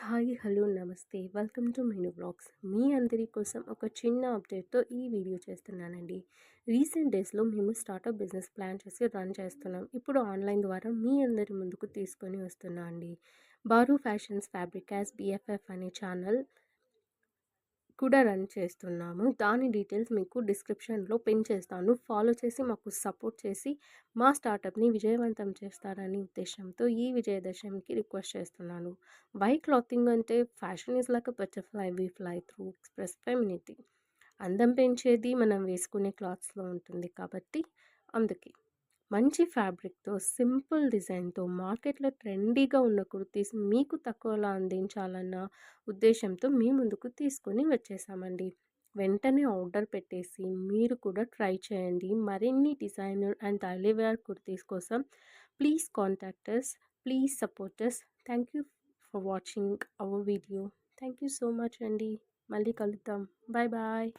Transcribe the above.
Hi! Hello! నమస్తే. Welcome to menu vlogs. మీ అందరి కోసం ఒక చిన్న అప్డేట్‌తో ఈ వీడియో చేస్తున్నానండి. రీసెంట్ డేస్‌లో మేము స్టార్టప్ బిజినెస్ ప్లాన్ చేసి రన్ చేస్తున్నాం. ఇప్పుడు ఆన్‌లైన్ ద్వారా మీ అందరి ముందుకు తీసుకొని వస్తున్నా అండి. బారు ఫ్యాషన్స్ ఫ్యాబ్రికాస్ బీఎఫ్ఎఫ్ అనే ఛానల్ కూడా రన్ చేస్తున్నాము. దాని డీటెయిల్స్ మీకు డిస్క్రిప్షన్‌లో పిన్ చేస్తాను. ఫాలో చేసి మాకు సపోర్ట్ చేసి మా స్టార్టప్‌ని విజయవంతం చేస్తారని ఉద్దేశ్యంతో ఈ విజయదశమికి రిక్వెస్ట్ చేస్తున్నాను. వై క్లాతింగ్ అంటే fashion is like a butterfly we fly through express femininity. అందం పెంచేది మనం వేసుకునే క్లాత్స్‌లో ఉంటుంది కాబట్టి అందుకే. మంచి ఫ్యాబ్రిక్‌తో, సింపుల్ డిజైన్‌తో మార్కెట్‌లో ట్రెండీగా ఉన్న కుర్తీస్ మీకు తక్కువలో అందించాలన్న ఉద్దేశ్యంతో మీ ముందుకు తీసుకొని వచ్చేసామండి. వెంటనే ఆర్డర్ పెట్టేసి మీరు కూడా ట్రై చేయండి. మరిన్ని designer and daily wear kurtis కోసం please contact us. Please support us. Thank you for watching our video. Thank you so much అండి. మళ్ళీ కలుద్దాం. Bye bye.